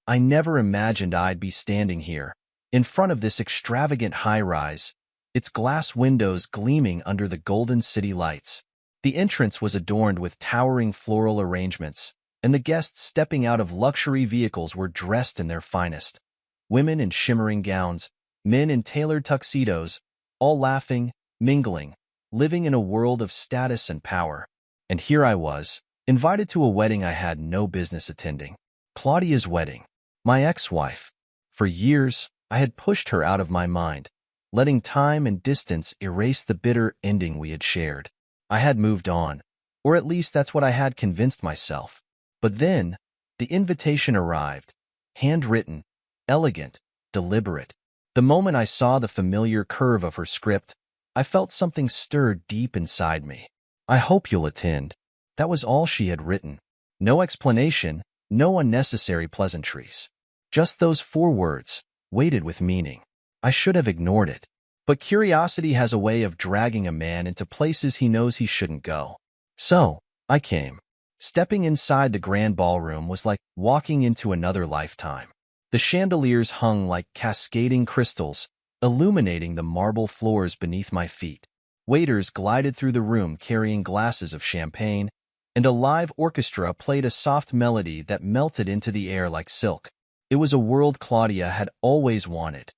I never imagined I'd be standing here, in front of this extravagant high-rise, its glass windows gleaming under the golden city lights. The entrance was adorned with towering floral arrangements, and the guests stepping out of luxury vehicles were dressed in their finest. Women in shimmering gowns, men in tailored tuxedos, all laughing, mingling, living in a world of status and power. And here I was, invited to a wedding I had no business attending. Claudia's wedding. My ex-wife. For years, I had pushed her out of my mind, letting time and distance erase the bitter ending we had shared. I had moved on, or at least that's what I had convinced myself. But then, the invitation arrived, handwritten, elegant, deliberate. The moment I saw the familiar curve of her script, I felt something stir deep inside me. "I hope you'll attend." That was all she had written. No explanation, no unnecessary pleasantries. Just those 4 words, weighted with meaning. I should have ignored it. But curiosity has a way of dragging a man into places he knows he shouldn't go. So, I came. Stepping inside the grand ballroom was like walking into another lifetime. The chandeliers hung like cascading crystals, illuminating the marble floors beneath my feet. Waiters glided through the room carrying glasses of champagne, and a live orchestra played a soft melody that melted into the air like silk. It was a world Claudia had always wanted,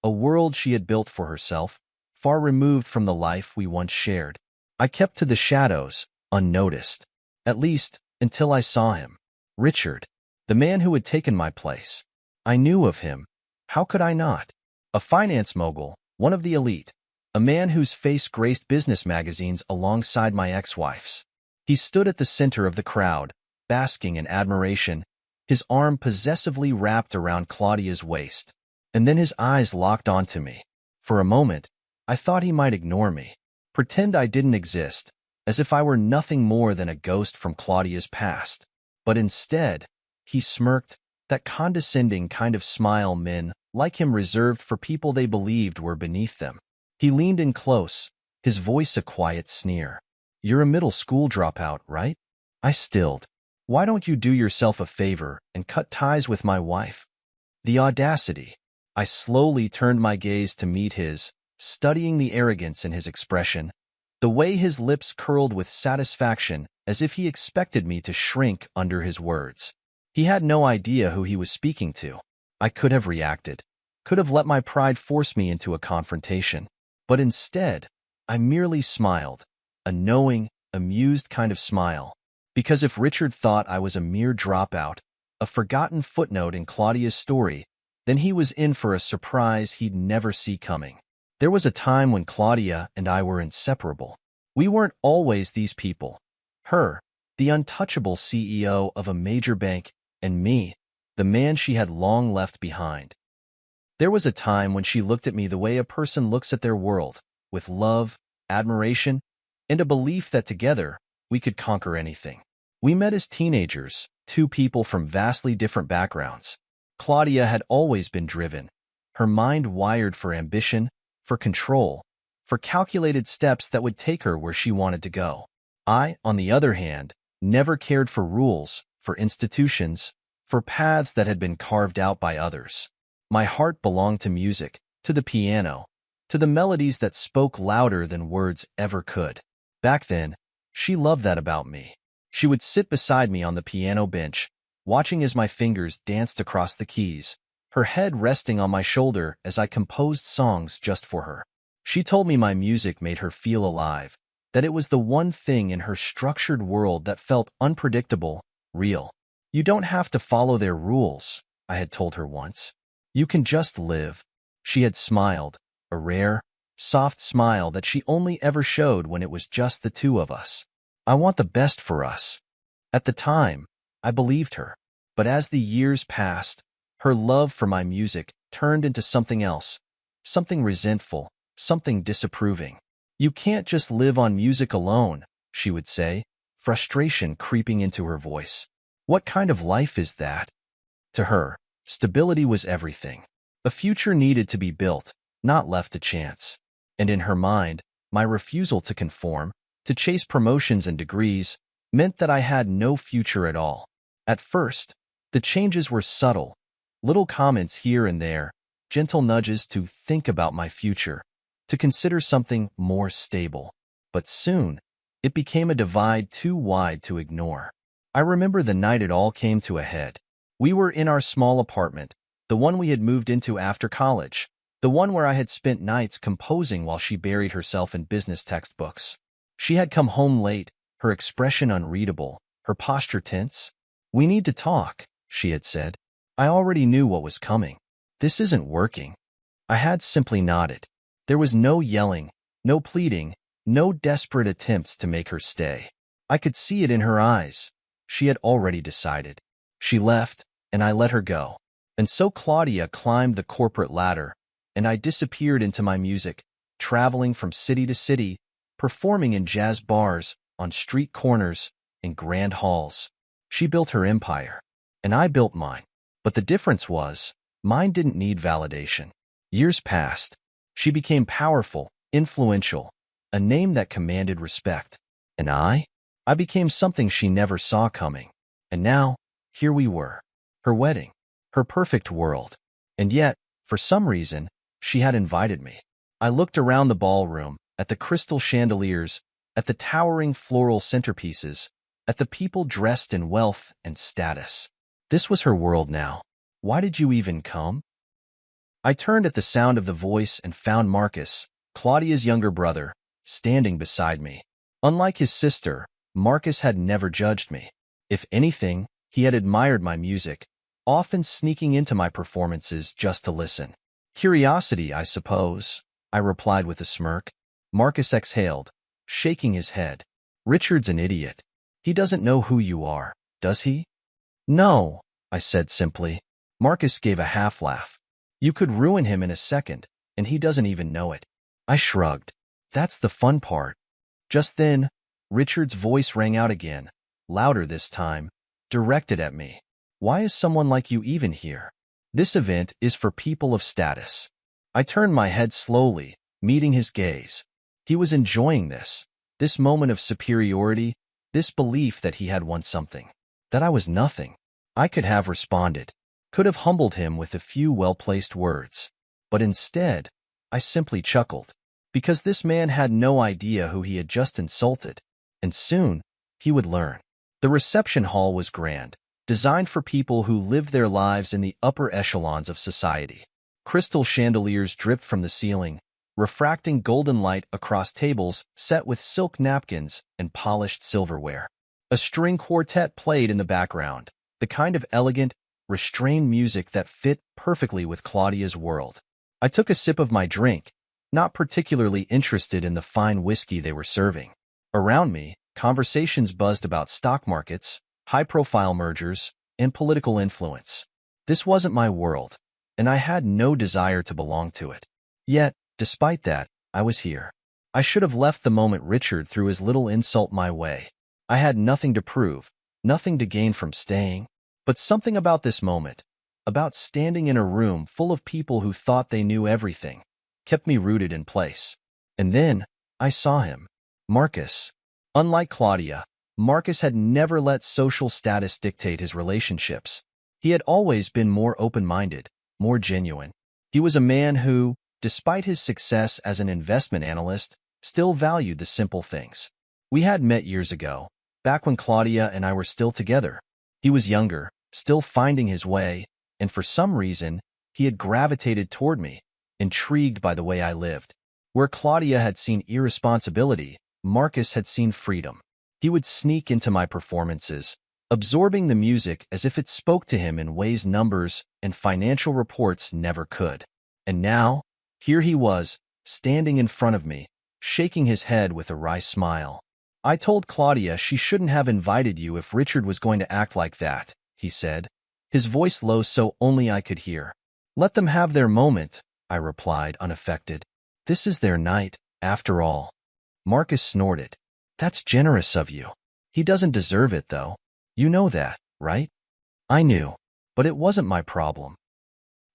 a world she had built for herself, far removed from the life we once shared. I kept to the shadows, unnoticed. At least, until I saw him. Richard, the man who had taken my place. I knew of him. How could I not? A finance mogul, one of the elite, a man whose face graced business magazines alongside my ex-wife's. He stood at the center of the crowd, basking in admiration, his arm possessively wrapped around Claudia's waist. And then his eyes locked onto me. For a moment, I thought he might ignore me, pretend I didn't exist, as if I were nothing more than a ghost from Claudia's past. But instead, he smirked, that condescending kind of smile men like him reserved for people they believed were beneath them. He leaned in close, his voice a quiet sneer. "You're a middle school dropout, right?" I stilled. "Why don't you do yourself a favor and cut ties with my wife?" The audacity. I slowly turned my gaze to meet his, studying the arrogance in his expression, the way his lips curled with satisfaction as if he expected me to shrink under his words. He had no idea who he was speaking to. I could have reacted, could have let my pride force me into a confrontation. But instead, I merely smiled, a knowing, amused kind of smile. Because if Richard thought I was a mere dropout, a forgotten footnote in Claudia's story, then he was in for a surprise he'd never see coming. There was a time when Claudia and I were inseparable. We weren't always these people. Her, the untouchable CEO of a major bank, and me, the man she had long left behind. There was a time when she looked at me the way a person looks at their world, with love, admiration, and a belief that together we could conquer anything. We met as teenagers, 2 people from vastly different backgrounds. Claudia had always been driven, her mind wired for ambition, for control, for calculated steps that would take her where she wanted to go. I, on the other hand, never cared for rules, for institutions, for paths that had been carved out by others. My heart belonged to music, to the piano, to the melodies that spoke louder than words ever could. Back then, she loved that about me. She would sit beside me on the piano bench, watching as my fingers danced across the keys, her head resting on my shoulder as I composed songs just for her. She told me my music made her feel alive, that it was the one thing in her structured world that felt unpredictable, real. "You don't have to follow their rules," I had told her once. "You can just live." She had smiled, a rare, soft smile that she only ever showed when it was just the 2 of us. "I want the best for us." At the time, I believed her. But as the years passed, her love for my music turned into something else, something resentful, something disapproving. "You can't just live on music alone," she would say, frustration creeping into her voice. "What kind of life is that?" To her, stability was everything. A future needed to be built, not left to chance. And in her mind, my refusal to conform, to chase promotions and degrees, meant that I had no future at all. At first, the changes were subtle, Little comments here and there, gentle nudges to think about my future, to consider something more stable. But soon, it became a divide too wide to ignore. I remember the night it all came to a head. We were in our small apartment, the one we had moved into after college, the one where I had spent nights composing while she buried herself in business textbooks. She had come home late, her expression unreadable, her posture tense. "We need to talk," she had said. I already knew what was coming. "This isn't working." I had simply nodded. There was no yelling, no pleading, no desperate attempts to make her stay. I could see it in her eyes. She had already decided. She left, and I let her go. And so Claudia climbed the corporate ladder, and I disappeared into my music, traveling from city to city, performing in jazz bars, on street corners, in grand halls. She built her empire, and I built mine. But the difference was, mine didn't need validation. Years passed. She became powerful, influential, a name that commanded respect. And I became something she never saw coming. And now, here we were. Her wedding. Her perfect world. And yet, for some reason, she had invited me. I looked around the ballroom, at the crystal chandeliers, at the towering floral centerpieces, at the people dressed in wealth and status. This was her world now. "Why did you even come?" I turned at the sound of the voice and found Marcus, Claudia's younger brother, standing beside me. Unlike his sister, Marcus had never judged me. If anything, he had admired my music, often sneaking into my performances just to listen. "Curiosity, I suppose," I replied with a smirk. Marcus exhaled, shaking his head. "Richard's an idiot. He doesn't know who you are, does he?" "No," I said simply. Marcus gave a half-laugh. "You could ruin him in a second, and he doesn't even know it." I shrugged. "That's the fun part." Just then, Richard's voice rang out again, louder this time, directed at me. "Why is someone like you even here? This event is for people of status." I turned my head slowly, meeting his gaze. He was enjoying this moment of superiority, this belief that he had won something, that I was nothing. I could have responded, could have humbled him with a few well-placed words. But instead, I simply chuckled, because this man had no idea who he had just insulted, and soon he would learn. The reception hall was grand, designed for people who lived their lives in the upper echelons of society. Crystal chandeliers dripped from the ceiling, refracting golden light across tables set with silk napkins and polished silverware. A string quartet played in the background, the kind of elegant, restrained music that fit perfectly with Claudia's world. I took a sip of my drink, not particularly interested in the fine whiskey they were serving. Around me, conversations buzzed about stock markets, high-profile mergers, and political influence. This wasn't my world, and I had no desire to belong to it. Yet, despite that, I was here. I should have left the moment Richard threw his little insult my way. I had nothing to prove, nothing to gain from staying. But something about this moment, about standing in a room full of people who thought they knew everything, kept me rooted in place. And then, I saw him. Marcus. Unlike Claudia, Marcus had never let social status dictate his relationships. He had always been more open-minded, more genuine. He was a man who, despite his success as an investment analyst, still valued the simple things. We had met years ago, back when Claudia and I were still together. He was younger, still finding his way, and for some reason, he had gravitated toward me, intrigued by the way I lived. Where Claudia had seen irresponsibility, Marcus had seen freedom. He would sneak into my performances, absorbing the music as if it spoke to him in ways numbers and financial reports never could. And now, here he was, standing in front of me, shaking his head with a wry smile. "I told Claudia she shouldn't have invited you if Richard was going to act like that," he said, his voice low so only I could hear. "Let them have their moment," I replied, unaffected. "This is their night, after all." Marcus snorted. "That's generous of you. He doesn't deserve it, though. You know that, right?" I knew, but it wasn't my problem.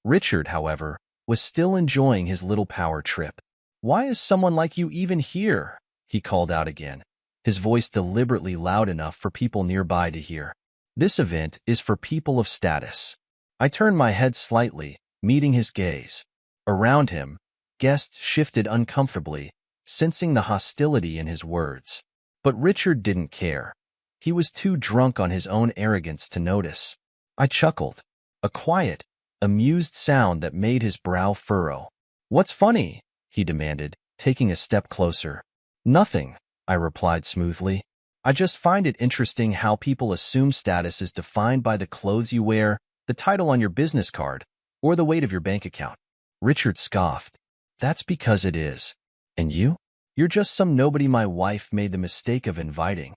Richard, however, was still enjoying his little power trip. "Why is someone like you even here?" he called out again, his voice deliberately loud enough for people nearby to hear. "This event is for people of status." I turned my head slightly, meeting his gaze. Around him, guests shifted uncomfortably, sensing the hostility in his words. But Richard didn't care. He was too drunk on his own arrogance to notice. I chuckled, a quiet, amused sound that made his brow furrow. "What's funny?" he demanded, taking a step closer. "Nothing," I replied smoothly. "I just find it interesting how people assume status is defined by the clothes you wear, the title on your business card, or the weight of your bank account." Richard scoffed. "That's because it is. And you? You're just some nobody my wife made the mistake of inviting."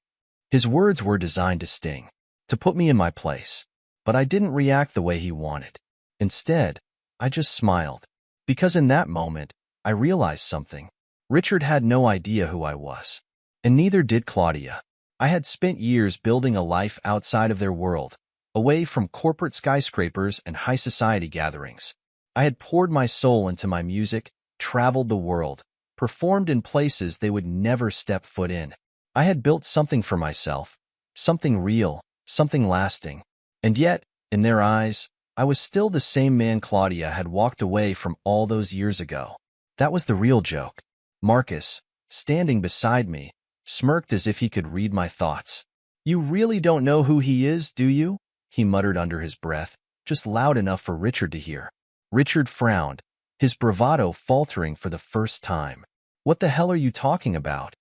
His words were designed to sting, to put me in my place. But I didn't react the way he wanted. Instead, I just smiled. Because in that moment, I realized something. Richard had no idea who I was. And neither did Claudia. I had spent years building a life outside of their world, away from corporate skyscrapers and high society gatherings. I had poured my soul into my music, traveled the world, performed in places they would never step foot in. I had built something for myself, something real, something lasting. And yet, in their eyes, I was still the same man Claudia had walked away from all those years ago. That was the real joke. Marcus, standing beside me, smirked as if he could read my thoughts. "You really don't know who he is, do you?" he muttered under his breath, just loud enough for Richard to hear. Richard frowned, his bravado faltering for the first time. "What the hell are you talking about?"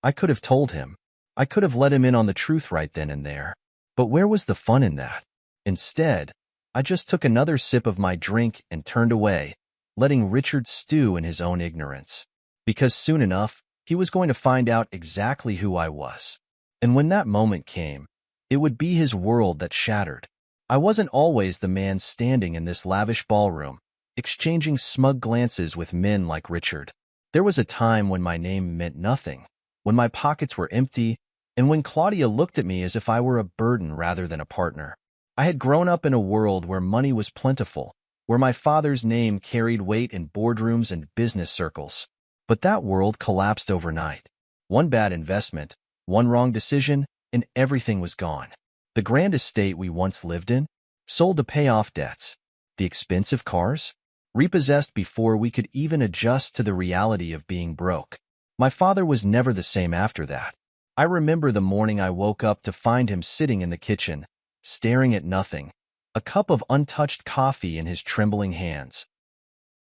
I could have told him. I could have let him in on the truth right then and there. But where was the fun in that? Instead, I just took another sip of my drink and turned away, letting Richard stew in his own ignorance. Because soon enough, he was going to find out exactly who I was. And when that moment came, it would be his world that shattered. I wasn't always the man standing in this lavish ballroom, exchanging smug glances with men like Richard. There was a time when my name meant nothing, when my pockets were empty, and when Claudia looked at me as if I were a burden rather than a partner. I had grown up in a world where money was plentiful, where my father's name carried weight in boardrooms and business circles. But that world collapsed overnight. One bad investment, one wrong decision, and everything was gone. The grand estate we once lived in, sold to pay off debts. The expensive cars, repossessed before we could even adjust to the reality of being broke. My father was never the same after that. I remember the morning I woke up to find him sitting in the kitchen, staring at nothing, a cup of untouched coffee in his trembling hands.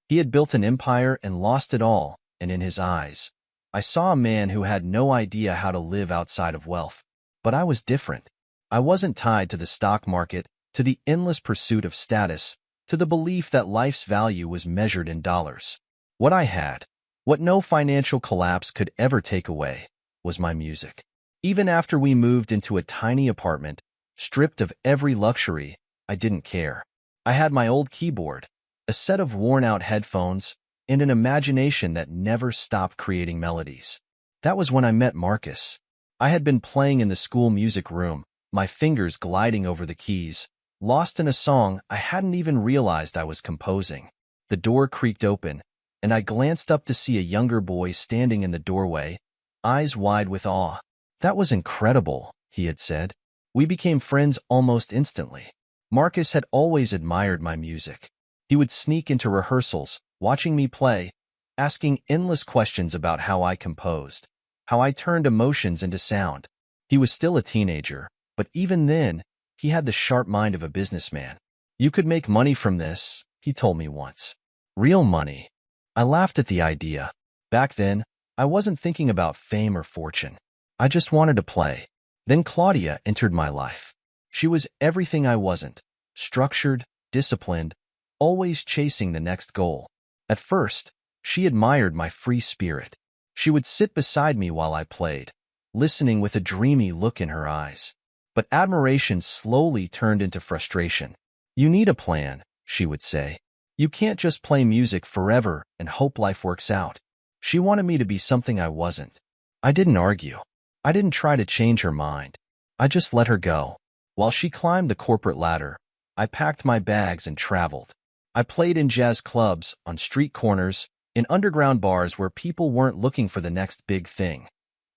He had built an empire and lost it all, and in his eyes, I saw a man who had no idea how to live outside of wealth. But I was different. I wasn't tied to the stock market, to the endless pursuit of status, to the belief that life's value was measured in dollars. What I had, what no financial collapse could ever take away, was my music. Even after we moved into a tiny apartment, stripped of every luxury, I didn't care. I had my old keyboard, a set of worn-out headphones, and an imagination that never stopped creating melodies. That was when I met Marcus. I had been playing in the school music room, my fingers gliding over the keys, lost in a song I hadn't even realized I was composing. The door creaked open, and I glanced up to see a younger boy standing in the doorway, eyes wide with awe. "That was incredible," he had said. We became friends almost instantly. Marcus had always admired my music. He would sneak into rehearsals, watching me play, asking endless questions about how I composed, how I turned emotions into sound. He was still a teenager, but even then, he had the sharp mind of a businessman. "You could make money from this," he told me once. Real money. I laughed at the idea. Back then, I wasn't thinking about fame or fortune. I just wanted to play. Then Claudia entered my life. She was everything I wasn't. Structured, disciplined, always chasing the next goal. At first, she admired my free spirit. She would sit beside me while I played, listening with a dreamy look in her eyes. But admiration slowly turned into frustration. "You need a plan," she would say. "You can't just play music forever and hope life works out." She wanted me to be something I wasn't. I didn't argue. I didn't try to change her mind. I just let her go. While she climbed the corporate ladder, I packed my bags and traveled. I played in jazz clubs, on street corners, in underground bars where people weren't looking for the next big thing.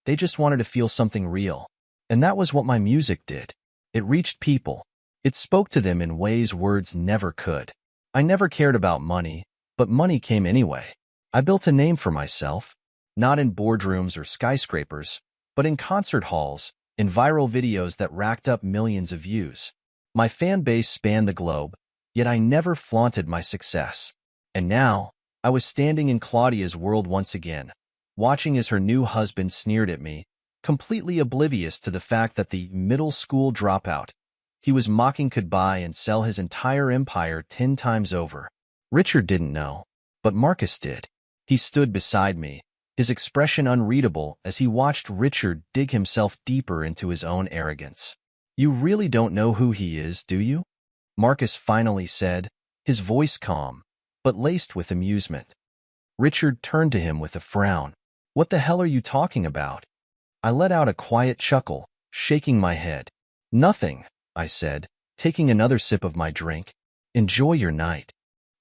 They just wanted to feel something real. And that was what my music did. It reached people. It spoke to them in ways words never could. I never cared about money, but money came anyway. I built a name for myself, not in boardrooms or skyscrapers, but in concert halls, in viral videos that racked up millions of views. My fan base spanned the globe, yet I never flaunted my success. And now, I was standing in Claudia's world once again, watching as her new husband sneered at me, completely oblivious to the fact that the middle school dropout he was mocking could buy and sell his entire empire 10 times over. Richard didn't know, but Marcus did. He stood beside me, his expression unreadable as he watched Richard dig himself deeper into his own arrogance. "You really don't know who he is, do you?" Marcus finally said, his voice calm, but laced with amusement. Richard turned to him with a frown. "What the hell are you talking about?" I let out a quiet chuckle, shaking my head. "Nothing," I said, taking another sip of my drink. "Enjoy your night."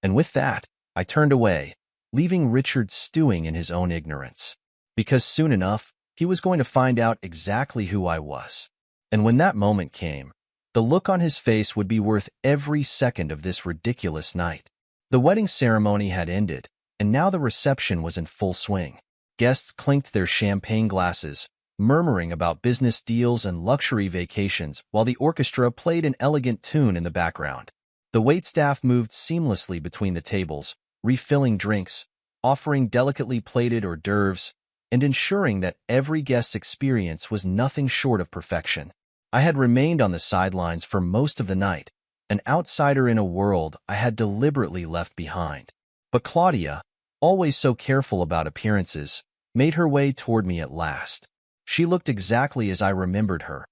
And with that, I turned away, leaving Richard stewing in his own ignorance. Because soon enough, he was going to find out exactly who I was. And when that moment came, the look on his face would be worth every second of this ridiculous night. The wedding ceremony had ended, and now the reception was in full swing. Guests clinked their champagne glasses, murmuring about business deals and luxury vacations while the orchestra played an elegant tune in the background. The waitstaff moved seamlessly between the tables, refilling drinks, offering delicately plated hors d'oeuvres, and ensuring that every guest's experience was nothing short of perfection. I had remained on the sidelines for most of the night, an outsider in a world I had deliberately left behind. But Claudia, always so careful about appearances, made her way toward me at last. She looked exactly as I remembered her,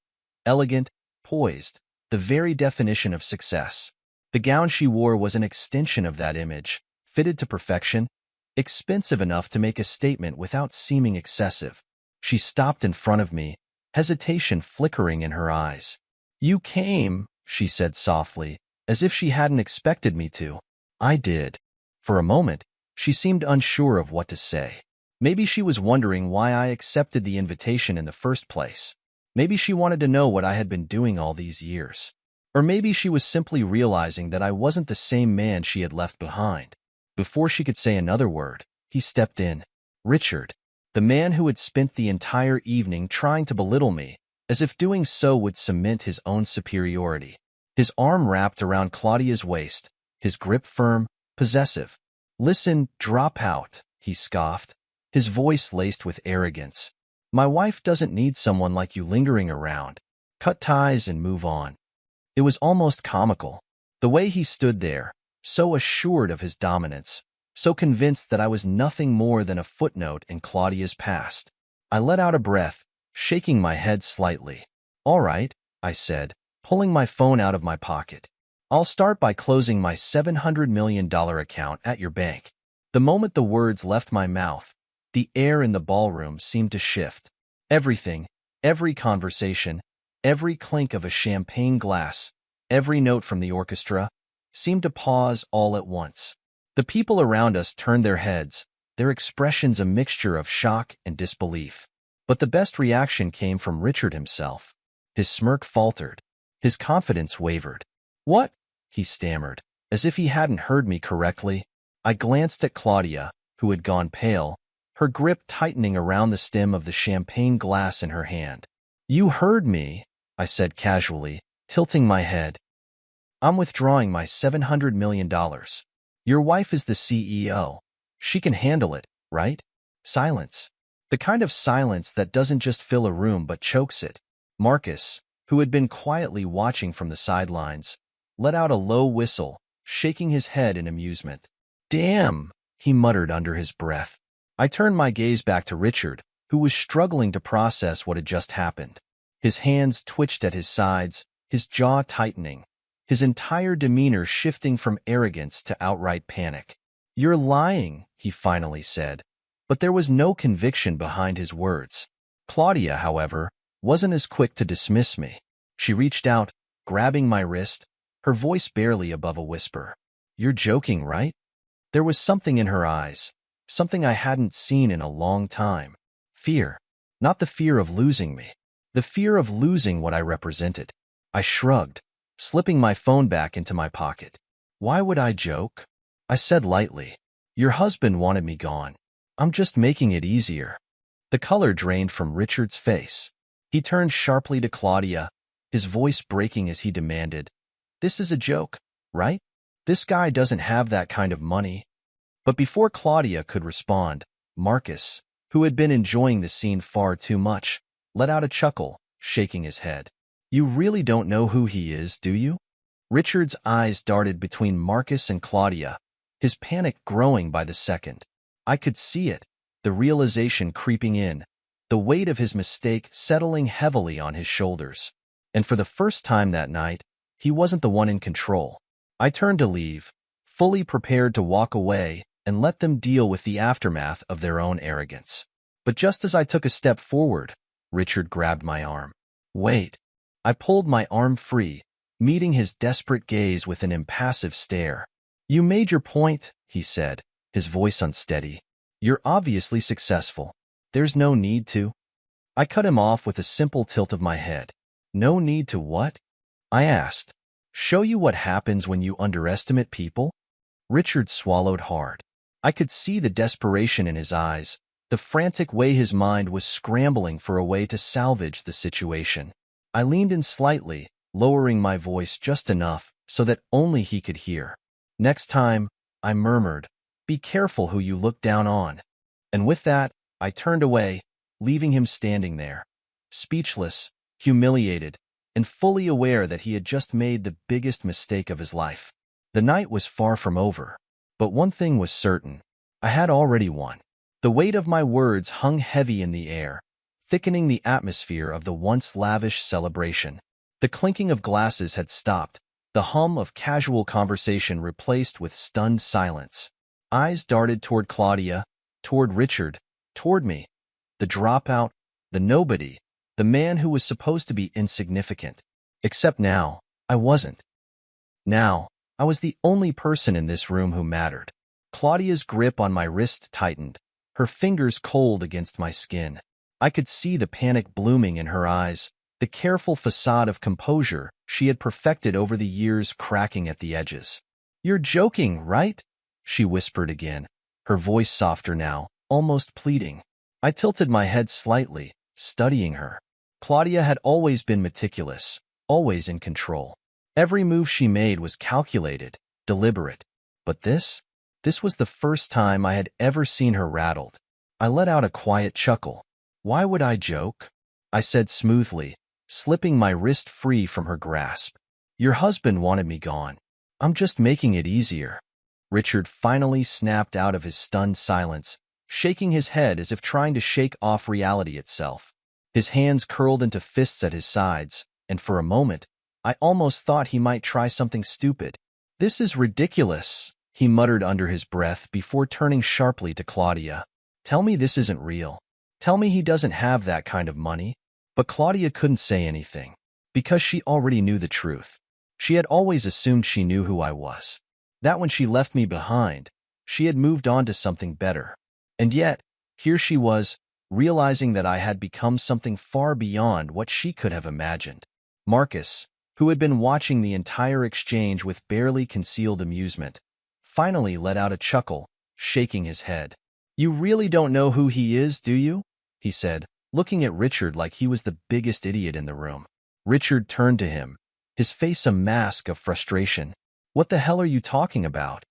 elegant, poised, the very definition of success. The gown she wore was an extension of that image, fitted to perfection, expensive enough to make a statement without seeming excessive. She stopped in front of me, hesitation flickering in her eyes. "You came," she said softly, as if she hadn't expected me to. I did. For a moment, she seemed unsure of what to say. Maybe she was wondering why I accepted the invitation in the first place. Maybe she wanted to know what I had been doing all these years. Or maybe she was simply realizing that I wasn't the same man she had left behind. Before she could say another word, he stepped in. Richard, the man who had spent the entire evening trying to belittle me, as if doing so would cement his own superiority. His arm wrapped around Claudia's waist, his grip firm, possessive. "Listen, drop out," he scoffed, his voice laced with arrogance. "My wife doesn't need someone like you lingering around. Cut ties and move on." It was almost comical. The way he stood there, so assured of his dominance, so convinced that I was nothing more than a footnote in Claudia's past. I let out a breath, shaking my head slightly. "All right," I said, pulling my phone out of my pocket. "I'll start by closing my $700 million account at your bank." The moment the words left my mouth, the air in the ballroom seemed to shift. Everything, every conversation, every clink of a champagne glass, every note from the orchestra, seemed to pause all at once. The people around us turned their heads, their expressions a mixture of shock and disbelief. But the best reaction came from Richard himself. His smirk faltered. His confidence wavered. "What?" he stammered, as if he hadn't heard me correctly. I glanced at Claudia, who had gone pale, her grip tightening around the stem of the champagne glass in her hand. "You heard me," I said casually, tilting my head. "I'm withdrawing my $700 million. Your wife is the CEO. She can handle it, right?" Silence. The kind of silence that doesn't just fill a room but chokes it. Marcus, who had been quietly watching from the sidelines, let out a low whistle, shaking his head in amusement. "Damn," he muttered under his breath. I turned my gaze back to Richard, who was struggling to process what had just happened. His hands twitched at his sides, his jaw tightening, his entire demeanor shifting from arrogance to outright panic. "You're lying," he finally said, but there was no conviction behind his words. Claudia, however, wasn't as quick to dismiss me. She reached out, grabbing my wrist, her voice barely above a whisper. "You're joking, right?" There was something in her eyes, something I hadn't seen in a long time. Fear. Not the fear of losing me. The fear of losing what I represented. I shrugged. slipping my phone back into my pocket. Why would I joke? I said lightly. Your husband wanted me gone. I'm just making it easier. The color drained from Richard's face. He turned sharply to Claudia, his voice breaking as he demanded, This is a joke, right? This guy doesn't have that kind of money. But before Claudia could respond, Marcus, who had been enjoying the scene far too much, let out a chuckle, shaking his head. You really don't know who he is, do you? Richard's eyes darted between Marcus and Claudia, his panic growing by the second. I could see it, the realization creeping in, the weight of his mistake settling heavily on his shoulders. And for the first time that night, he wasn't the one in control. I turned to leave, fully prepared to walk away and let them deal with the aftermath of their own arrogance. But just as I took a step forward, Richard grabbed my arm. Wait. I pulled my arm free, meeting his desperate gaze with an impassive stare. You made your point, he said, his voice unsteady. You're obviously successful. There's no need to. I cut him off with a simple tilt of my head. No need to what? I asked. Show you what happens when you underestimate people? Richard swallowed hard. I could see the desperation in his eyes, the frantic way his mind was scrambling for a way to salvage the situation. I leaned in slightly, lowering my voice just enough so that only he could hear. Next time, I murmured, be careful who you look down on. And with that, I turned away, leaving him standing there, speechless, humiliated, and fully aware that he had just made the biggest mistake of his life. The night was far from over, but one thing was certain. I had already won. The weight of my words hung heavy in the air, thickening the atmosphere of the once lavish celebration. The clinking of glasses had stopped, the hum of casual conversation replaced with stunned silence. Eyes darted toward Claudia, toward Richard, toward me. The dropout, the nobody, the man who was supposed to be insignificant. Except now, I wasn't. Now, I was the only person in this room who mattered. Claudia's grip on my wrist tightened, her fingers cold against my skin. I could see the panic blooming in her eyes, the careful facade of composure she had perfected over the years cracking at the edges. You're joking, right? She whispered again, her voice softer now, almost pleading. I tilted my head slightly, studying her. Claudia had always been meticulous, always in control. Every move she made was calculated, deliberate. But this was the first time I had ever seen her rattled. I let out a quiet chuckle. Why would I joke? I said smoothly, slipping my wrist free from her grasp. Your husband wanted me gone. I'm just making it easier. Richard finally snapped out of his stunned silence, shaking his head as if trying to shake off reality itself. His hands curled into fists at his sides, and for a moment, I almost thought he might try something stupid. This is ridiculous, he muttered under his breath before turning sharply to Claudia. Tell me this isn't real. Tell me he doesn't have that kind of money. But Claudia couldn't say anything, because she already knew the truth. She had always assumed she knew who I was. That when she left me behind, she had moved on to something better. And yet, here she was, realizing that I had become something far beyond what she could have imagined. Marcus, who had been watching the entire exchange with barely concealed amusement, finally let out a chuckle, shaking his head. You really don't know who he is, do you? He said, looking at Richard like he was the biggest idiot in the room. Richard turned to him, his face a mask of frustration. What the hell are you talking about?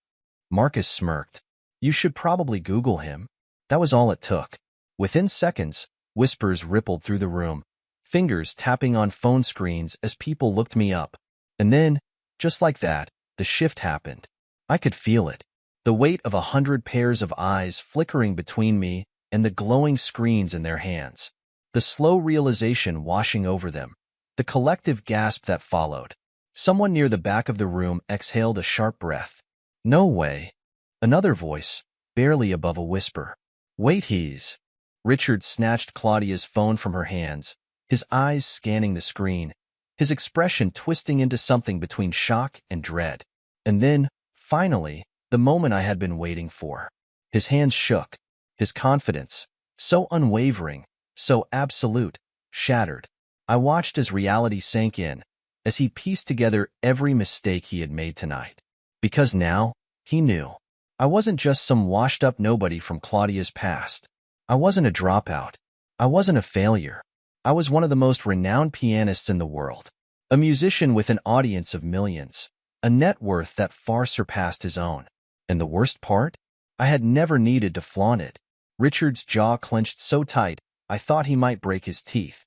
Marcus smirked. You should probably Google him. That was all it took. Within seconds, whispers rippled through the room, fingers tapping on phone screens as people looked me up. And then, just like that, the shift happened. I could feel it. The weight of 100 pairs of eyes flickering between me and the glowing screens in their hands. The slow realization washing over them. The collective gasp that followed. Someone near the back of the room exhaled a sharp breath. No way. Another voice, barely above a whisper. Wait, he's... Richard snatched Claudia's phone from her hands, his eyes scanning the screen, his expression twisting into something between shock and dread. And then, finally, the moment I had been waiting for. His hands shook. His confidence, so unwavering, so absolute, shattered. I watched as reality sank in, as he pieced together every mistake he had made tonight. Because now, he knew. I wasn't just some washed-up nobody from Claudia's past. I wasn't a dropout. I wasn't a failure. I was one of the most renowned pianists in the world. A musician with an audience of millions. A net worth that far surpassed his own. And the worst part? I had never needed to flaunt it. Richard's jaw clenched so tight, I thought he might break his teeth.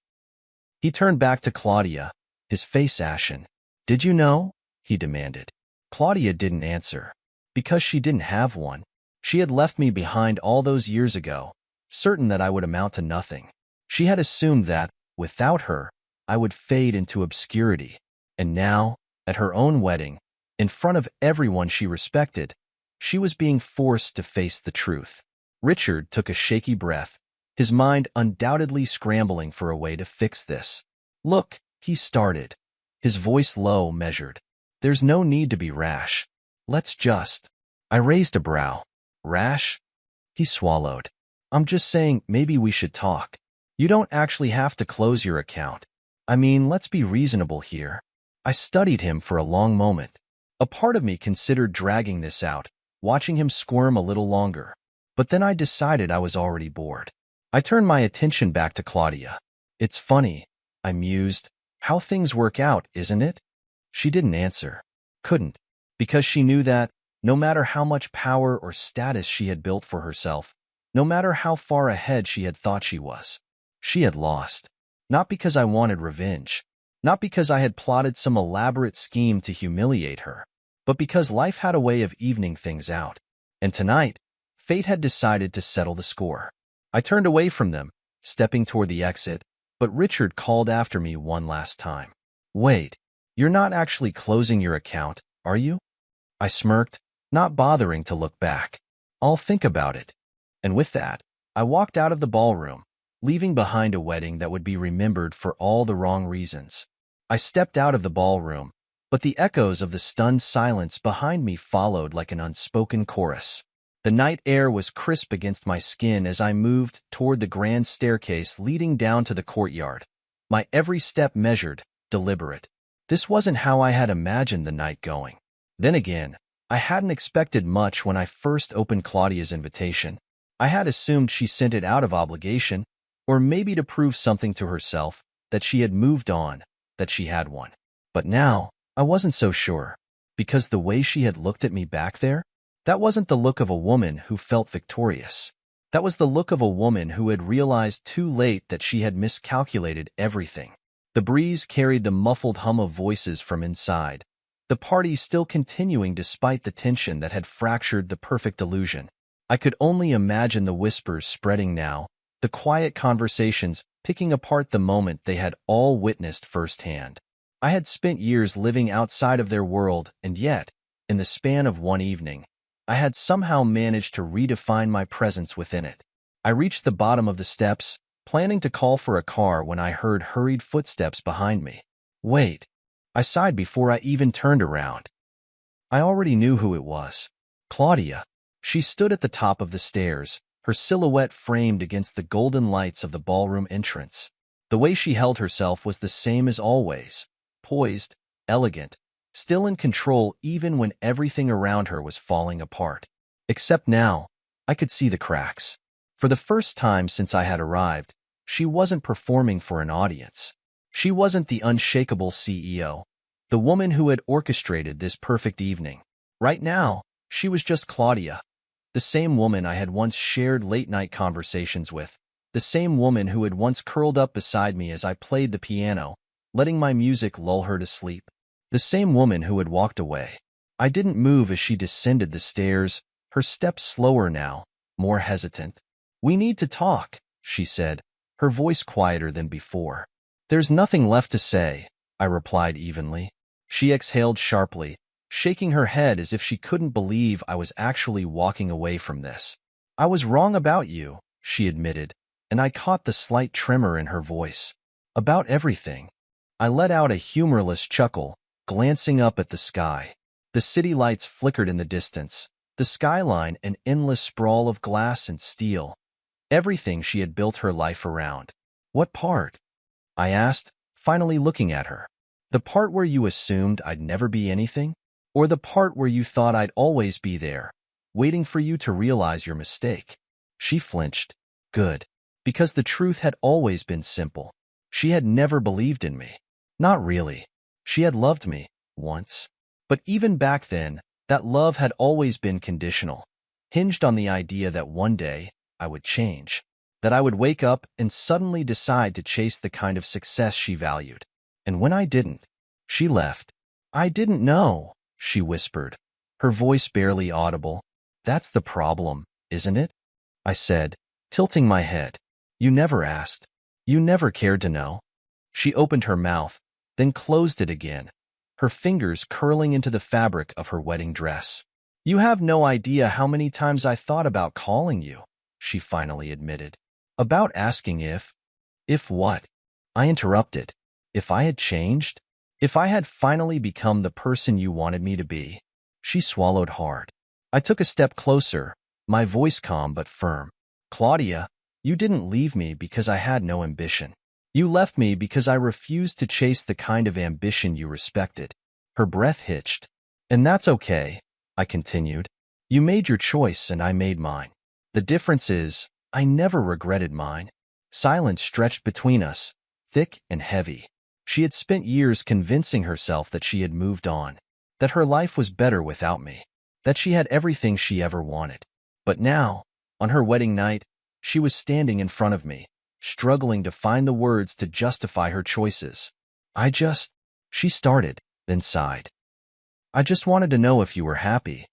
He turned back to Claudia, his face ashen. "Did you know?" he demanded. Claudia didn't answer. Because she didn't have one. She had left me behind all those years ago, certain that I would amount to nothing. She had assumed that, without her, I would fade into obscurity. And now, at her own wedding, in front of everyone she respected, she was being forced to face the truth. Richard took a shaky breath, his mind undoubtedly scrambling for a way to fix this. "Look," he started, his voice low, measured. "There's no need to be rash. Let's just—" I raised a brow. "Rash?" He swallowed. "I'm just saying maybe we should talk. You don't actually have to close your account. I mean, let's be reasonable here." I studied him for a long moment. A part of me considered dragging this out, watching him squirm a little longer. But then I decided I was already bored. I turned my attention back to Claudia. "It's funny," I mused, "how things work out, isn't it?" She didn't answer. Couldn't. Because she knew that, no matter how much power or status she had built for herself, no matter how far ahead she had thought she had lost. Not because I wanted revenge. Not because I had plotted some elaborate scheme to humiliate her, but because life had a way of evening things out. And tonight, fate had decided to settle the score. I turned away from them, stepping toward the exit, but Richard called after me one last time. "Wait, you're not actually closing your account, are you?" I smirked, not bothering to look back. "I'll think about it." And with that, I walked out of the ballroom, leaving behind a wedding that would be remembered for all the wrong reasons. I stepped out of the ballroom, but the echoes of the stunned silence behind me followed like an unspoken chorus. The night air was crisp against my skin as I moved toward the grand staircase leading down to the courtyard, my every step measured, deliberate. This wasn't how I had imagined the night going. Then again, I hadn't expected much when I first opened Claudia's invitation. I had assumed she sent it out of obligation, or maybe to prove something to herself, that she had moved on, that she had one. But now, I wasn't so sure, because the way she had looked at me back there, that wasn't the look of a woman who felt victorious. That was the look of a woman who had realized too late that she had miscalculated everything. The breeze carried the muffled hum of voices from inside, the party still continuing despite the tension that had fractured the perfect illusion. I could only imagine the whispers spreading now, the quiet conversations picking apart the moment they had all witnessed firsthand. I had spent years living outside of their world, and yet, in the span of one evening, I had somehow managed to redefine my presence within it. I reached the bottom of the steps, planning to call for a car when I heard hurried footsteps behind me. "Wait," I sighed before I even turned around. I already knew who it was. Claudia. She stood at the top of the stairs, her silhouette framed against the golden lights of the ballroom entrance. The way she held herself was the same as always, poised, elegant, still in control even when everything around her was falling apart. Except now, I could see the cracks. For the first time since I had arrived, she wasn't performing for an audience. She wasn't the unshakable CEO, the woman who had orchestrated this perfect evening. Right now, she was just Claudia, the same woman I had once shared late-night conversations with, the same woman who had once curled up beside me as I played the piano, letting my music lull her to sleep, the same woman who had walked away. I didn't move as she descended the stairs, her steps slower now, more hesitant. "We need to talk," she said, her voice quieter than before. "There's nothing left to say," I replied evenly. She exhaled sharply, shaking her head as if she couldn't believe I was actually walking away from this. "I was wrong about you," she admitted, and I caught the slight tremor in her voice. "About everything." I let out a humorless chuckle, glancing up at the sky. The city lights flickered in the distance, the skyline an endless sprawl of glass and steel. Everything she had built her life around. "What part?" I asked, finally looking at her. The part where you assumed I'd never be anything? Or the part where you thought I'd always be there, waiting for you to realize your mistake? She flinched. Good. Because the truth had always been simple. She had never believed in me. Not really. She had loved me, once. But even back then, that love had always been conditional, hinged on the idea that one day I would change, that I would wake up and suddenly decide to chase the kind of success she valued. And when I didn't, she left. I didn't know, she whispered, her voice barely audible. That's the problem, isn't it? I said, tilting my head. You never asked. You never cared to know. She opened her mouth, then closed it again, her fingers curling into the fabric of her wedding dress. You have no idea how many times I thought about calling you, she finally admitted. About asking if what? I interrupted. If I had changed? If I had finally become the person you wanted me to be? She swallowed hard. I took a step closer, my voice calm but firm. Claudia, you didn't leave me because I had no ambition. You left me because I refused to chase the kind of ambition you respected. Her breath hitched. And that's okay, I continued. You made your choice and I made mine. The difference is, I never regretted mine. Silence stretched between us, thick and heavy. She had spent years convincing herself that she had moved on, that her life was better without me, that she had everything she ever wanted. But now, on her wedding night, she was standing in front of me, struggling to find the words to justify her choices. She started, then sighed. I just wanted to know if you were happy.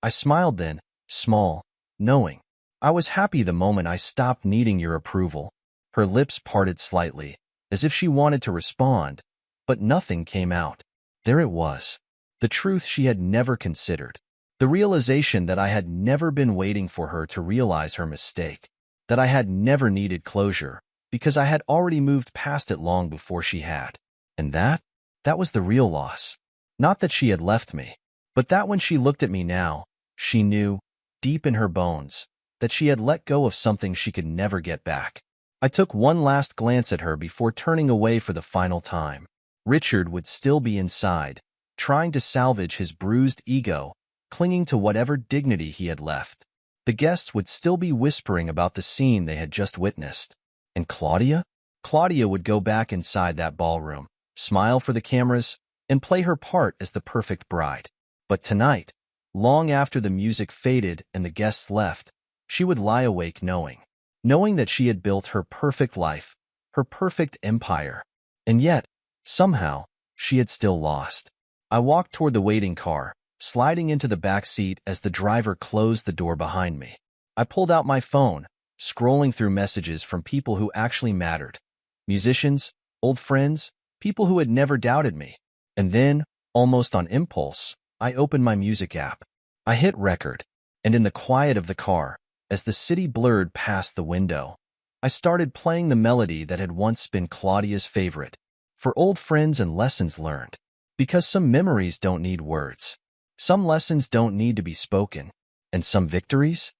I smiled then, small, knowing. I was happy the moment I stopped needing your approval. Her lips parted slightly, as if she wanted to respond, but nothing came out. There it was, the truth she had never considered, the realization that I had never been waiting for her to realize her mistake, that I had never needed closure, because I had already moved past it long before she had. And that was the real loss. Not that she had left me, but that when she looked at me now, she knew, deep in her bones, that she had let go of something she could never get back. I took one last glance at her before turning away for the final time. Richard would still be inside, trying to salvage his bruised ego, clinging to whatever dignity he had left. The guests would still be whispering about the scene they had just witnessed. And Claudia? Claudia would go back inside that ballroom, smile for the cameras, and play her part as the perfect bride. But tonight, long after the music faded and the guests left, she would lie awake knowing that she had built her perfect life, her perfect empire. And yet, somehow, she had still lost. I walked toward the waiting car, sliding into the back seat as the driver closed the door behind me. I pulled out my phone, scrolling through messages from people who actually mattered. Musicians, old friends, people who had never doubted me. And then, almost on impulse, I opened my music app. I hit record, and in the quiet of the car, as the city blurred past the window, I started playing the melody that had once been Claudia's favorite, for old friends and lessons learned. Because some memories don't need words. Some lessons don't need to be spoken. And some victories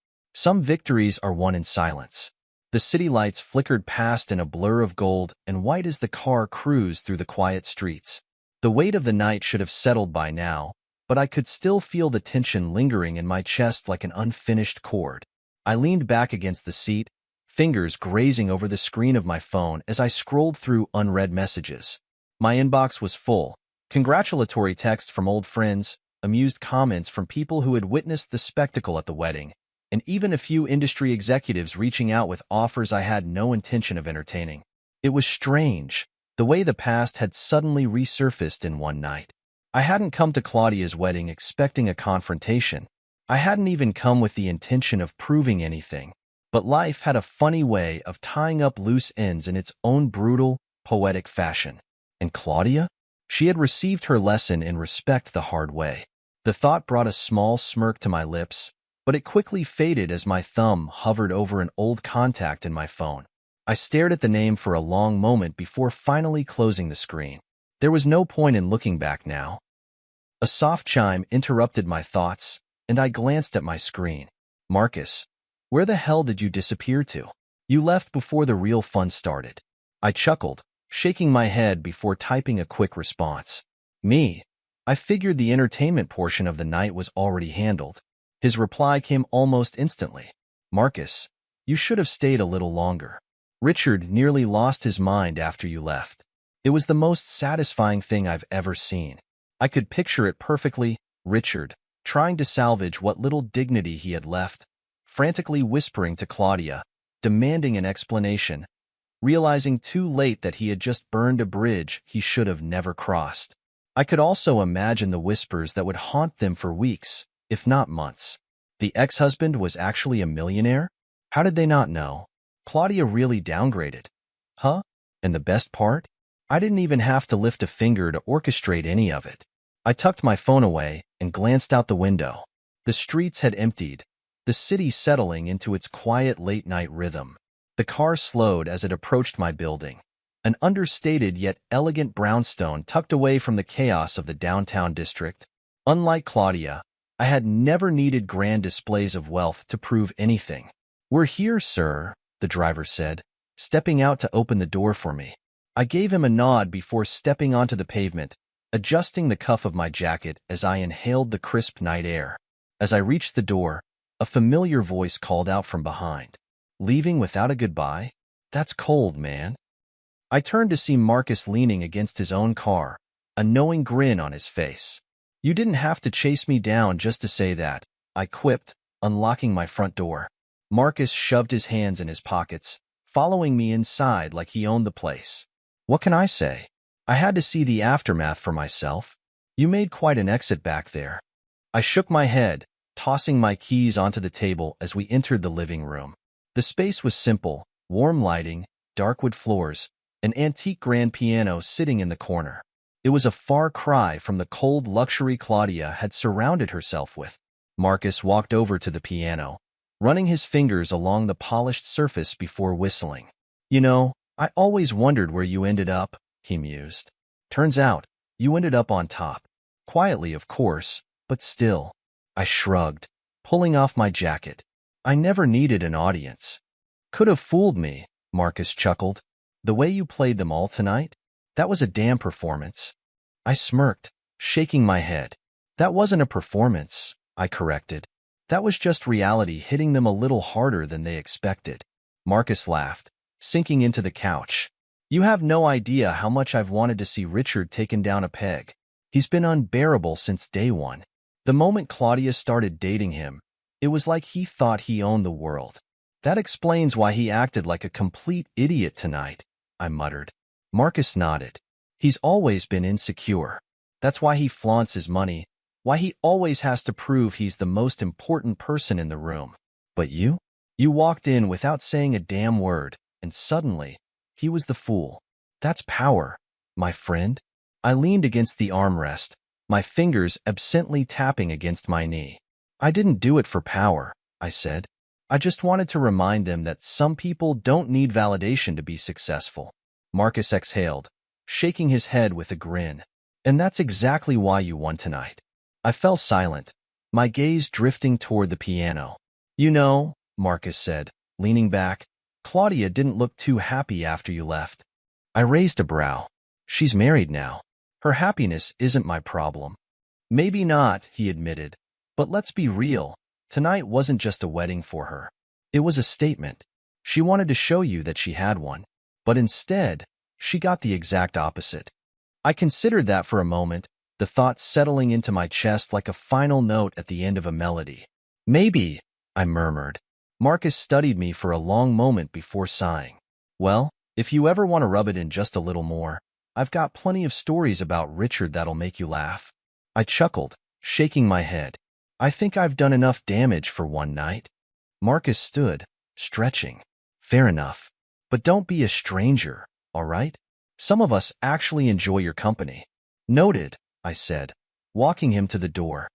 are won in silence. The city lights flickered past in a blur of gold and white as the car cruised through the quiet streets. The weight of the night should have settled by now, but I could still feel the tension lingering in my chest like an unfinished chord. I leaned back against the seat, fingers grazing over the screen of my phone as I scrolled through unread messages. My inbox was full. Congratulatory texts from old friends, amused comments from people who had witnessed the spectacle at the wedding, and even a few industry executives reaching out with offers I had no intention of entertaining. It was strange, the way the past had suddenly resurfaced in one night. I hadn't come to Claudia's wedding expecting a confrontation. I hadn't even come with the intention of proving anything. But life had a funny way of tying up loose ends in its own brutal, poetic fashion. And Claudia? She had received her lesson in respect the hard way. The thought brought a small smirk to my lips, but it quickly faded as my thumb hovered over an old contact in my phone. I stared at the name for a long moment before finally closing the screen. There was no point in looking back now. A soft chime interrupted my thoughts, and I glanced at my screen. Marcus, where the hell did you disappear to? You left before the real fun started. I chuckled, shaking my head before typing a quick response. Me. I figured the entertainment portion of the night was already handled. His reply came almost instantly. Marcus, you should have stayed a little longer. Richard nearly lost his mind after you left. It was the most satisfying thing I've ever seen. I could picture it perfectly. Richard, trying to salvage what little dignity he had left, frantically whispering to Claudia, demanding an explanation, realizing too late that he had just burned a bridge he should have never crossed. I could also imagine the whispers that would haunt them for weeks, if not months. The ex-husband was actually a millionaire? How did they not know? Claudia really downgraded. Huh? And the best part? I didn't even have to lift a finger to orchestrate any of it. I tucked my phone away and glanced out the window. The streets had emptied, the city settling into its quiet late-night rhythm. The car slowed as it approached my building, an understated yet elegant brownstone tucked away from the chaos of the downtown district. Unlike Claudia, I had never needed grand displays of wealth to prove anything. "We're here, sir," the driver said, stepping out to open the door for me. I gave him a nod before stepping onto the pavement, adjusting the cuff of my jacket as I inhaled the crisp night air. As I reached the door, a familiar voice called out from behind. "Leaving without a goodbye? That's cold, man." I turned to see Marcus leaning against his own car, a knowing grin on his face. "You didn't have to chase me down just to say that," I quipped, unlocking my front door. Marcus shoved his hands in his pockets, following me inside like he owned the place. What can I say? I had to see the aftermath for myself. "You made quite an exit back there." I shook my head, tossing my keys onto the table as we entered the living room. The space was simple, warm lighting, dark wood floors, an antique grand piano sitting in the corner. It was a far cry from the cold luxury Claudia had surrounded herself with. Marcus walked over to the piano, running his fingers along the polished surface before whistling. "You know, I always wondered where you ended up," he mused. "Turns out, you ended up on top. Quietly, of course, but still." I shrugged, pulling off my jacket. I never needed an audience. "Could have fooled me," Marcus chuckled. "The way you played them all tonight? That was a damn performance." I smirked, shaking my head. "That wasn't a performance," I corrected. "That was just reality hitting them a little harder than they expected." Marcus laughed, sinking into the couch. "You have no idea how much I've wanted to see Richard taken down a peg. He's been unbearable since day one. The moment Claudia started dating him, it was like he thought he owned the world. That explains why he acted like a complete idiot tonight," I muttered. Marcus nodded. "He's always been insecure. That's why he flaunts his money, why he always has to prove he's the most important person in the room. But you? You walked in without saying a damn word, and suddenly, he was the fool. That's power, my friend." I leaned against the armrest, my fingers absently tapping against my knee. "I didn't do it for power," I said. "I just wanted to remind them that some people don't need validation to be successful." Marcus exhaled, shaking his head with a grin. "And that's exactly why you won tonight." I fell silent, my gaze drifting toward the piano. "You know," Marcus said, leaning back, "Claudia didn't look too happy after you left." I raised a brow. "She's married now. Her happiness isn't my problem." "Maybe not," he admitted. "But let's be real. Tonight wasn't just a wedding for her. It was a statement. She wanted to show you that she had one. But instead, she got the exact opposite." I considered that for a moment, the thought settling into my chest like a final note at the end of a melody. "Maybe," I murmured. Marcus studied me for a long moment before sighing. "Well, if you ever want to rub it in just a little more, I've got plenty of stories about Richard that'll make you laugh." I chuckled, shaking my head. "I think I've done enough damage for one night." Marcus stood, stretching. "Fair enough. But don't be a stranger, all right? Some of us actually enjoy your company." "Noted," I said, walking him to the door.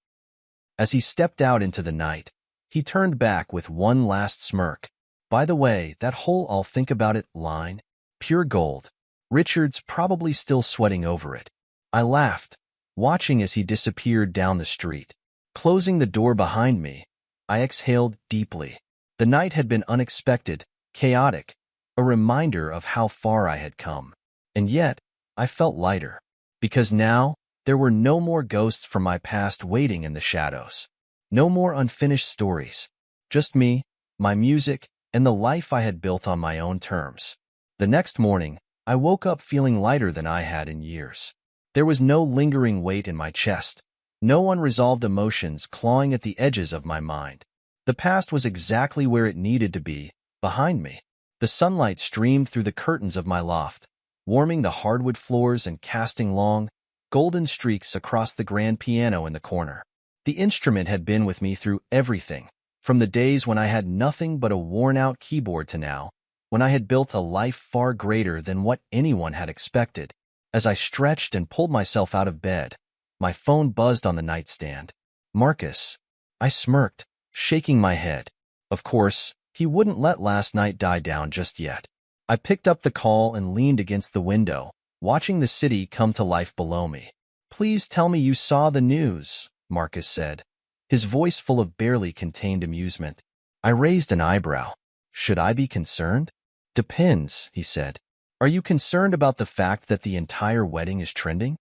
As he stepped out into the night, he turned back with one last smirk. "By the way, that whole 'I'll think about it' line, pure gold. Richard's probably still sweating over it." I laughed, watching as he disappeared down the street. Closing the door behind me, I exhaled deeply. The night had been unexpected, chaotic, a reminder of how far I had come. And yet, I felt lighter. Because now, there were no more ghosts from my past waiting in the shadows. No more unfinished stories. Just me, my music, and the life I had built on my own terms. The next morning, I woke up feeling lighter than I had in years. There was no lingering weight in my chest, no unresolved emotions clawing at the edges of my mind. The past was exactly where it needed to be, behind me. The sunlight streamed through the curtains of my loft, warming the hardwood floors and casting long, golden streaks across the grand piano in the corner. The instrument had been with me through everything, from the days when I had nothing but a worn-out keyboard to now, when I had built a life far greater than what anyone had expected. As I stretched and pulled myself out of bed, my phone buzzed on the nightstand. Marcus. I smirked, shaking my head. Of course, he wouldn't let last night die down just yet. I picked up the call and leaned against the window, watching the city come to life below me. "Please tell me you saw the news," Marcus said, his voice full of barely contained amusement. I raised an eyebrow. "Should I be concerned?" "Depends," he said. "Are you concerned about the fact that the entire wedding is trending?"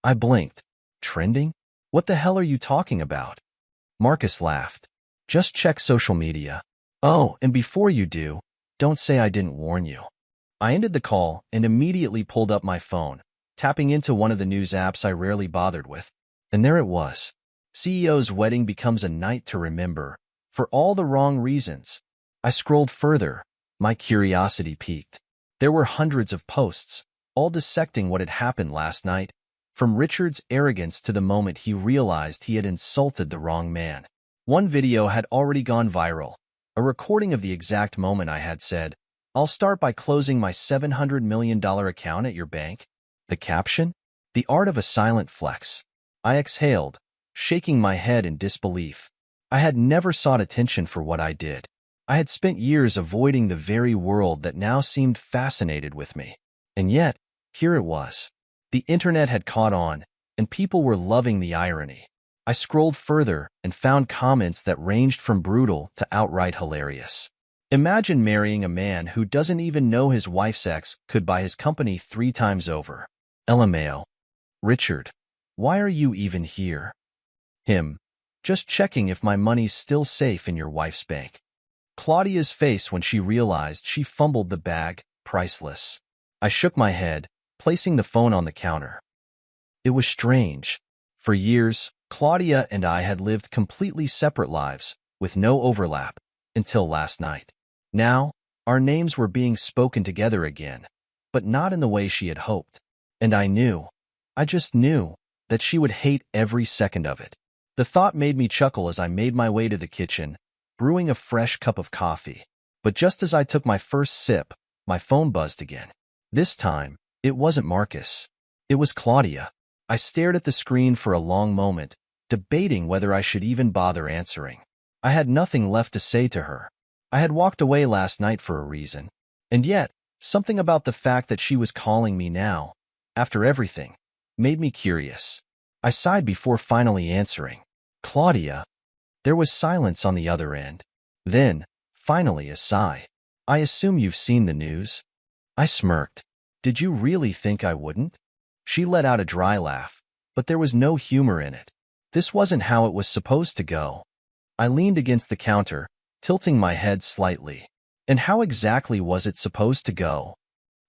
I blinked. "Trending? What the hell are you talking about?" Marcus laughed. "Just check social media. Oh, and before you do, don't say I didn't warn you." I ended the call and immediately pulled up my phone, tapping into one of the news apps I rarely bothered with. And there it was. CEO's wedding becomes a night to remember, for all the wrong reasons. I scrolled further. My curiosity piqued. There were hundreds of posts, all dissecting what had happened last night, from Richard's arrogance to the moment he realized he had insulted the wrong man. One video had already gone viral, a recording of the exact moment I had said, "I'll start by closing my $700 million account at your bank." The caption? "The art of a silent flex." I exhaled, shaking my head in disbelief. I had never sought attention for what I did. I had spent years avoiding the very world that now seemed fascinated with me. And yet, here it was. The internet had caught on, and people were loving the irony. I scrolled further and found comments that ranged from brutal to outright hilarious. "Imagine marrying a man who doesn't even know his wife's ex could buy his company 3 times over. LMAO. Richard, why are you even here?" Him. "Just checking if my money's still safe in your wife's bank." Claudia's face when she realized she fumbled the bag, priceless. I shook my head, placing the phone on the counter. It was strange. For years, Claudia and I had lived completely separate lives, with no overlap, until last night. Now, our names were being spoken together again, but not in the way she had hoped. And I just knew, that she would hate every second of it. The thought made me chuckle as I made my way to the kitchen, brewing a fresh cup of coffee. But just as I took my first sip, my phone buzzed again. This time, it wasn't Marcus. It was Claudia. I stared at the screen for a long moment, debating whether I should even bother answering. I had nothing left to say to her. I had walked away last night for a reason. And yet, something about the fact that she was calling me now, after everything, made me curious. I sighed before finally answering. "Claudia." There was silence on the other end. Then, finally a sigh. "I assume you've seen the news." I smirked. "Did you really think I wouldn't?" She let out a dry laugh, but there was no humor in it. This wasn't how it was supposed to go. I leaned against the counter, tilting my head slightly. "And how exactly was it supposed to go?"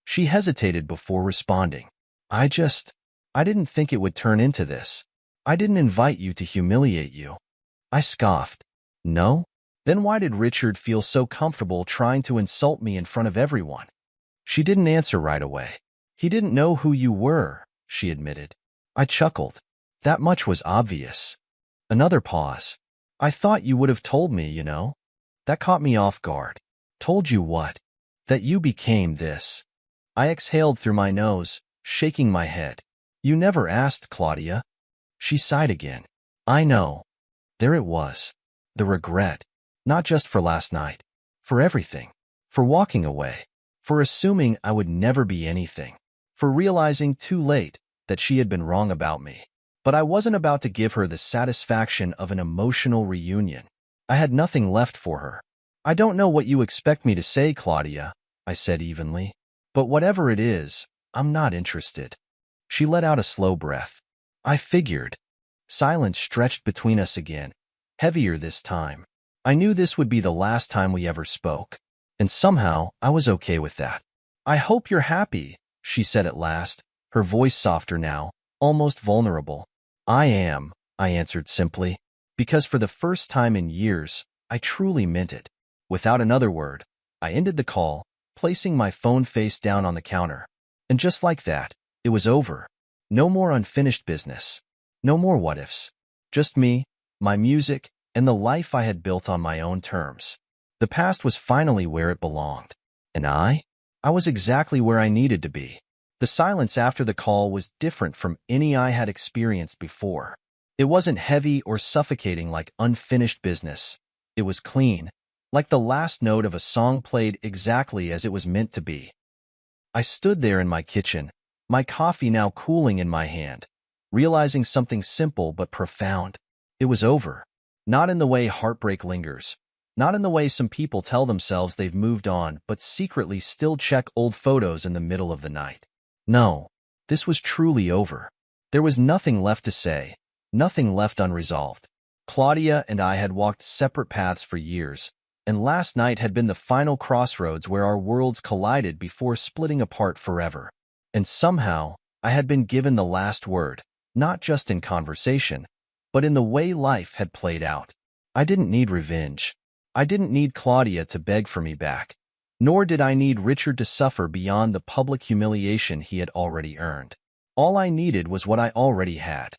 She hesitated before responding. I didn't think it would turn into this. I didn't invite you to humiliate you." I scoffed. "No? Then why did Richard feel so comfortable trying to insult me in front of everyone?" She didn't answer right away. "He didn't know who you were," she admitted. I chuckled. That much was obvious. Another pause. "I thought you would have told me, you know." That caught me off guard. "Told you what?" "That you became this." I exhaled through my nose, shaking my head. "You never asked, Claudia." She sighed again. "I know." There it was. The regret. Not just for last night. For everything. For walking away. For assuming I would never be anything. For realizing too late that she had been wrong about me. But I wasn't about to give her the satisfaction of an emotional reunion. I had nothing left for her. "I don't know what you expect me to say, Claudia," I said evenly. "But whatever it is, I'm not interested. She let out a slow breath. I figured. Silence stretched between us again, heavier this time. I knew this would be the last time we ever spoke, and somehow I was okay with that. I hope you're happy, she said at last, her voice softer now, almost vulnerable. I am, I answered simply, because for the first time in years, I truly meant it. Without another word, I ended the call, placing my phone face down on the counter. And just like that, it was over. No more unfinished business. No more what-ifs. Just me, my music, and the life I had built on my own terms. The past was finally where it belonged. And I was exactly where I needed to be. The silence after the call was different from any I had experienced before. It wasn't heavy or suffocating like unfinished business. It was clean, like the last note of a song played exactly as it was meant to be. I stood there in my kitchen, my coffee now cooling in my hand, realizing something simple but profound. It was over. Not in the way heartbreak lingers. Not in the way some people tell themselves they've moved on but secretly still check old photos in the middle of the night. No, this was truly over. There was nothing left to say, nothing left unresolved. Claudia and I had walked separate paths for years, and last night had been the final crossroads where our worlds collided before splitting apart forever. And somehow, I had been given the last word, not just in conversation, but in the way life had played out. I didn't need revenge. I didn't need Claudia to beg for me back, nor did I need Richard to suffer beyond the public humiliation he had already earned. All I needed was what I already had,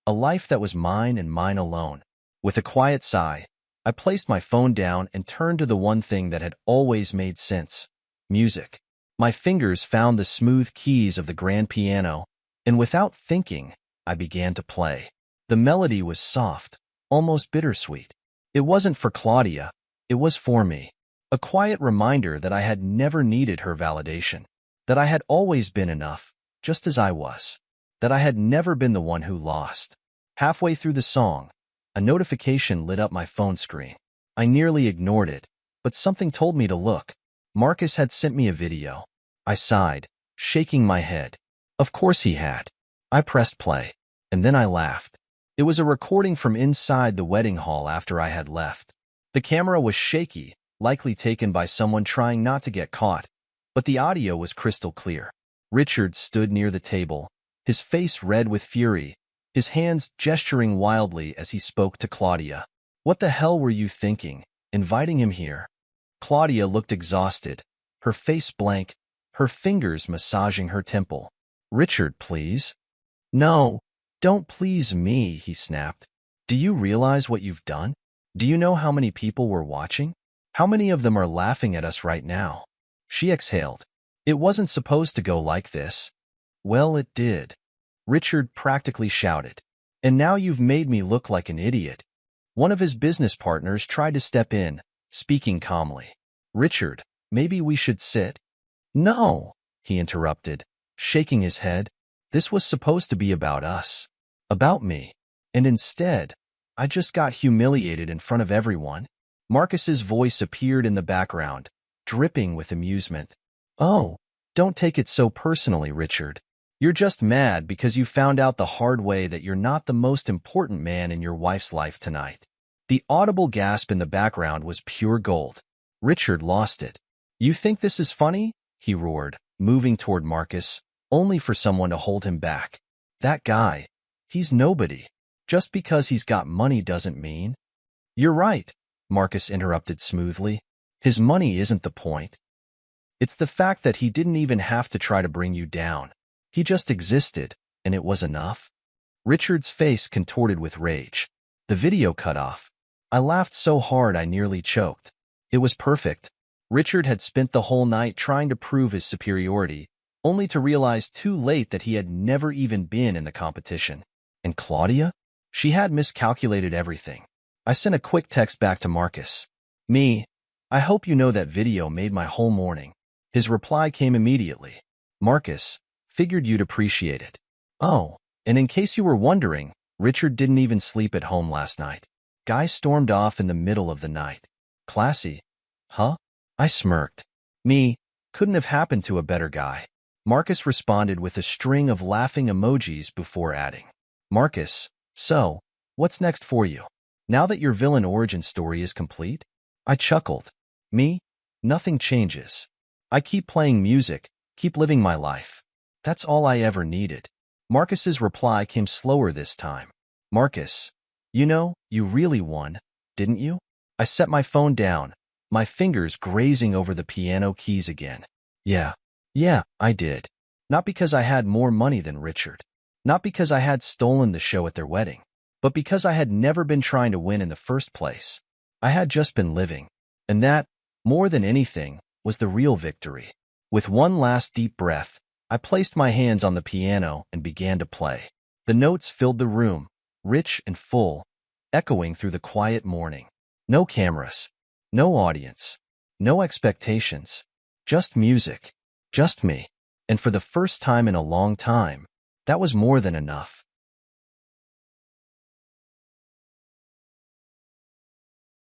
a life that was mine and mine alone. With a quiet sigh, I placed my phone down and turned to the one thing that had always made sense: music. My fingers found the smooth keys of the grand piano, and without thinking, I began to play. The melody was soft, almost bittersweet. It wasn't for Claudia, it was for me. A quiet reminder that I had never needed her validation, that I had always been enough, just as I was, that I had never been the one who lost. Halfway through the song, a notification lit up my phone screen. I nearly ignored it, but something told me to look. Marcus had sent me a video. I sighed, shaking my head. Of course he had. I pressed play, and then I laughed. It was a recording from inside the wedding hall after I had left. The camera was shaky, likely taken by someone trying not to get caught, but the audio was crystal clear. Richard stood near the table, his face red with fury, his hands gesturing wildly as he spoke to Claudia. What the hell were you thinking, inviting him here? Claudia looked exhausted, her face blank, her fingers massaging her temple. Richard, please. No, don't please me, he snapped. Do you realize what you've done? Do you know how many people were watching? How many of them are laughing at us right now? She exhaled. It wasn't supposed to go like this. Well, it did. Richard practically shouted. And now you've made me look like an idiot. One of his business partners tried to step in, speaking calmly. Richard, maybe we should sit? No, he interrupted, shaking his head. This was supposed to be about us. About me. And instead, I just got humiliated in front of everyone. Marcus's voice appeared in the background, dripping with amusement. Oh, don't take it so personally, Richard. You're just mad because you found out the hard way that you're not the most important man in your wife's life tonight. The audible gasp in the background was pure gold. Richard lost it. You think this is funny? He roared, moving toward Marcus, only for someone to hold him back. That guy, he's nobody. Just because he's got money doesn't mean. You're right, Marcus interrupted smoothly. His money isn't the point. It's the fact that he didn't even have to try to bring you down. He just existed, and it was enough. Richard's face contorted with rage. The video cut off. I laughed so hard I nearly choked. It was perfect. Richard had spent the whole night trying to prove his superiority, only to realize too late that he had never even been in the competition. And Claudia? She had miscalculated everything. I sent a quick text back to Marcus. I hope you know that video made my whole morning. His reply came immediately. Marcus, figured you'd appreciate it. Oh, and in case you were wondering, Richard didn't even sleep at home last night. Guy stormed off in the middle of the night. Classy. Huh? I smirked. Couldn't have happened to a better guy. Marcus responded with a string of laughing emojis before adding, "Marcus, so, what's next for you? Now that your villain origin story is complete?" I chuckled. Me? Nothing changes. I keep playing music, keep living my life. That's all I ever needed. Marcus's reply came slower this time. "Marcus, you really won, didn't you?" I set my phone down, my fingers grazing over the piano keys again. Yeah, I did. Not because I had more money than Richard. Not because I had stolen the show at their wedding. But because I had never been trying to win in the first place. I had just been living. And that, more than anything, was the real victory. With one last deep breath, I placed my hands on the piano and began to play. The notes filled the room, rich and full, echoing through the quiet morning. No cameras, no audience, no expectations, just music, just me. And for the first time in a long time, that was more than enough.